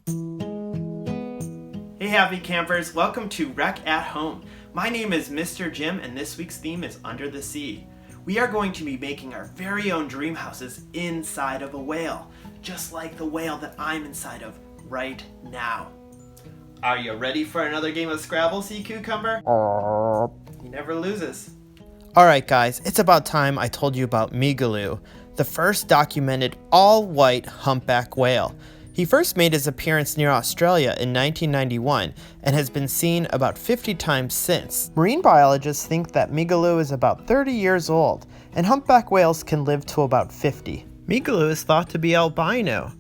Hey happy campers, welcome to Rec at Home. My name is Mr. Jim and this week's theme is Under the Sea. We are going to be making our very own dream houses inside of a whale, just like the whale that I'm inside of right now. Are you ready for another game of Scrabble, Sea Cucumber? He never loses. Alright guys, it's about time I told you about Migaloo, the first documented all-white humpback whale. He first made his appearance near Australia in 1991 and has been seen about 50 times since. Marine biologists think that Migaloo is about 30 years old, and humpback whales can live to about 50. Migaloo is thought to be albino.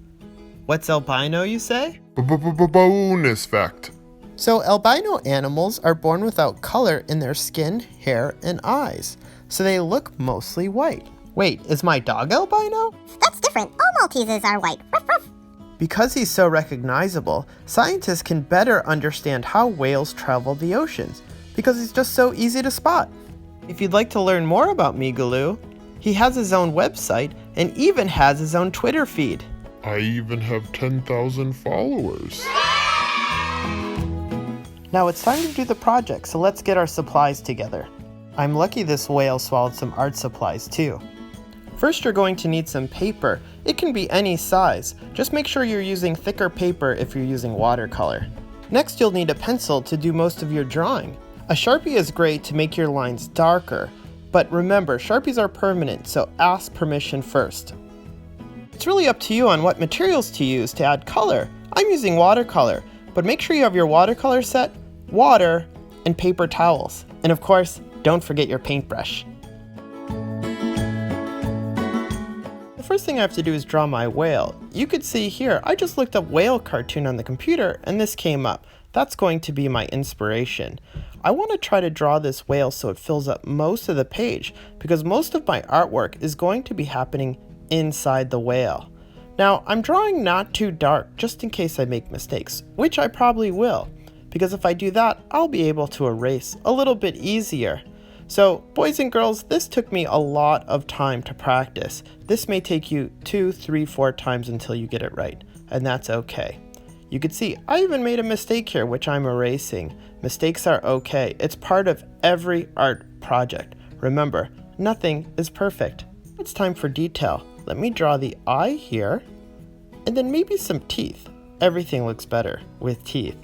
What's albino, you say? Bonus fact. So albino animals are born without color in their skin, hair, and eyes, so they look mostly white. Wait, is my dog albino? That's different. All Malteses are white. Ruff, ruff. Because he's so recognizable, scientists can better understand how whales travel the oceans, because he's just so easy to spot. If you'd like to learn more about Migaloo, he has his own website and even has his own Twitter feed. I even have 10,000 followers. Now it's time to do the project, so let's get our supplies together. I'm lucky this whale swallowed some art supplies too. First, you're going to need some paper. It can be any size. Just make sure you're using thicker paper if you're using watercolor. Next, you'll need a pencil to do most of your drawing. A Sharpie is great to make your lines darker, but remember, Sharpies are permanent, so ask permission first. It's really up to you on what materials to use to add color. I'm using watercolor, but make sure you have your watercolor set, water, and paper towels. And of course, don't forget your paintbrush. The first thing I have to do is draw my whale. You could see here, I just looked up whale cartoon on the computer and this came up. That's going to be my inspiration. I want to try to draw this whale so it fills up most of the page because most of my artwork is going to be happening inside the whale. Now, I'm drawing not too dark just in case I make mistakes, which I probably will, because if I do that, I'll be able to erase a little bit easier. So, boys and girls, this took me a lot of time to practice. This may take you 2, 3, 4 times until you get it right, and that's okay. You can see I even made a mistake here, which I'm erasing. Mistakes are okay. It's part of every art project. Remember, nothing is perfect. It's time for detail. Let me draw the eye here, and then maybe some teeth. Everything looks better with teeth.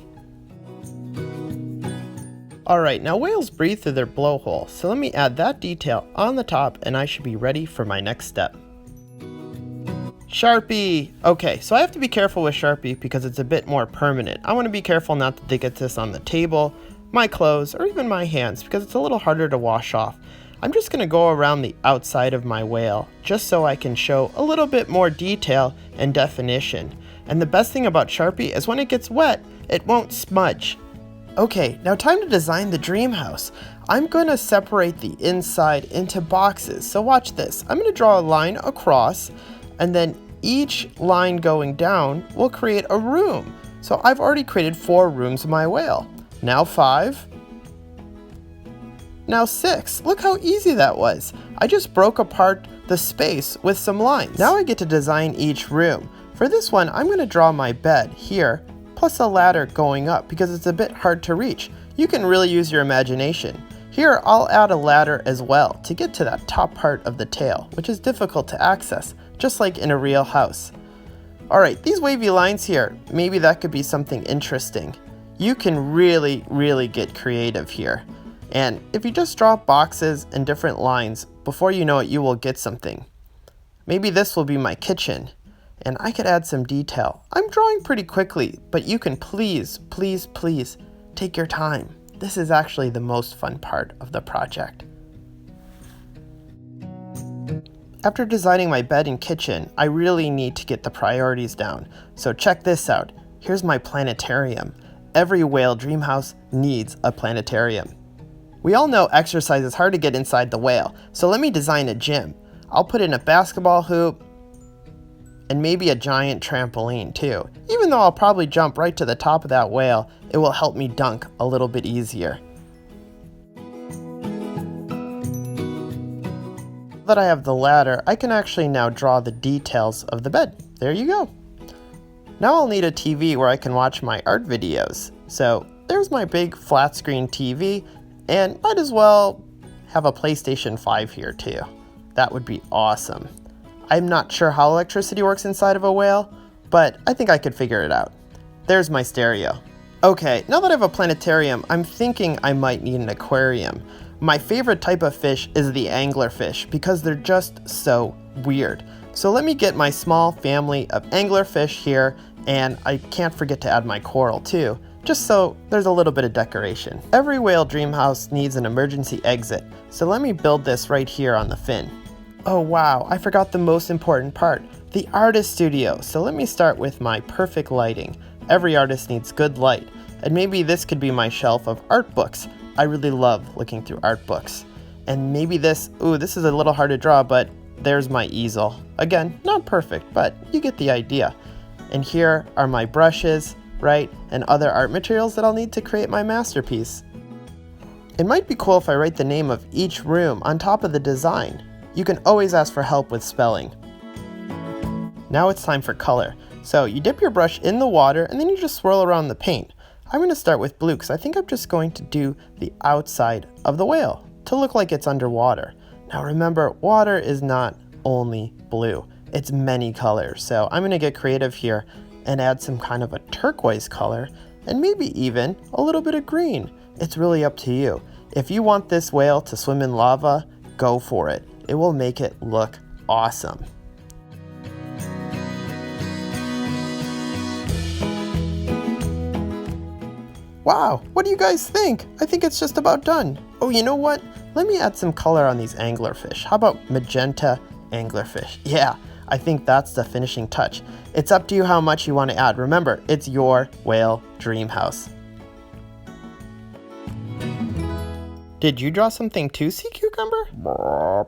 Alright, now whales breathe through their blowhole, so let me add that detail on the top and I should be ready for my next step. Sharpie! Okay, so I have to be careful with Sharpie because it's a bit more permanent. I want to be careful not to get this on the table, my clothes, or even my hands because it's a little harder to wash off. I'm just going to go around the outside of my whale just so I can show a little bit more detail and definition. And the best thing about Sharpie is when it gets wet, it won't smudge. Okay, now time to design the dream house. I'm going to separate the inside into boxes. So watch this. I'm going to draw a line across and then each line going down will create a room. So I've already created 4 rooms of my whale. Now 5. Now 6. Look how easy that was. I just broke apart the space with some lines. Now I get to design each room. For this one, I'm going to draw my bed here, plus a ladder going up because it's a bit hard to reach. You can really use your imagination. Here, I'll add a ladder as well to get to that top part of the tail, which is difficult to access, just like in a real house. Alright, these wavy lines here, maybe that could be something interesting. You can really get creative here. And if you just draw boxes and different lines, before you know it, you will get something. Maybe this will be my kitchen. And I could add some detail. I'm drawing pretty quickly, but you can please take your time. This is actually the most fun part of the project. After designing my bed and kitchen, I really need to get the priorities down. So check this out. Here's my planetarium. Every whale dream house needs a planetarium. We all know exercise is hard to get inside the whale, so let me design a gym. I'll put in a basketball hoop, and maybe a giant trampoline too. Even though I'll probably jump right to the top of that whale, it will help me dunk a little bit easier. Now that I have the ladder, I can actually now draw the details of the bed. There you go. Now I'll need a TV where I can watch my art videos. So there's my big flat screen TV, and might as well have a PlayStation 5 here too. That would be awesome. I'm not sure how electricity works inside of a whale, but I think I could figure it out. There's my stereo. Okay, now that I have a planetarium, I'm thinking I might need an aquarium. My favorite type of fish is the anglerfish because they're just so weird. So let me get my small family of anglerfish here, and I can't forget to add my coral too, just so there's a little bit of decoration. Every whale dream house needs an emergency exit, so let me build this right here on the fin. Oh wow, I forgot the most important part, the artist studio. So let me start with my perfect lighting. Every artist needs good light, and maybe this could be my shelf of art books. I really love looking through art books. And maybe this is a little hard to draw, but there's my easel. Again, not perfect, but you get the idea. And here are my brushes, right, and other art materials that I'll need to create my masterpiece. It might be cool if I write the name of each room on top of the design. You can always ask for help with spelling. Now it's time for color. So you dip your brush in the water and then you just swirl around the paint. I'm going to start with blue because I think I'm just going to do the outside of the whale to look like it's underwater. Now remember, water is not only blue, it's many colors. So I'm going to get creative here and add some kind of a turquoise color and maybe even a little bit of green. It's really up to you. If you want this whale to swim in lava, go for it. It will make it look awesome. Wow, what do you guys think? I think it's just about done. Oh, you know what? Let me add some color on these anglerfish. How about magenta anglerfish? Yeah, I think that's the finishing touch. It's up to you how much you want to add. Remember, it's your whale dream house. Did you draw something too, Sea Cucumber?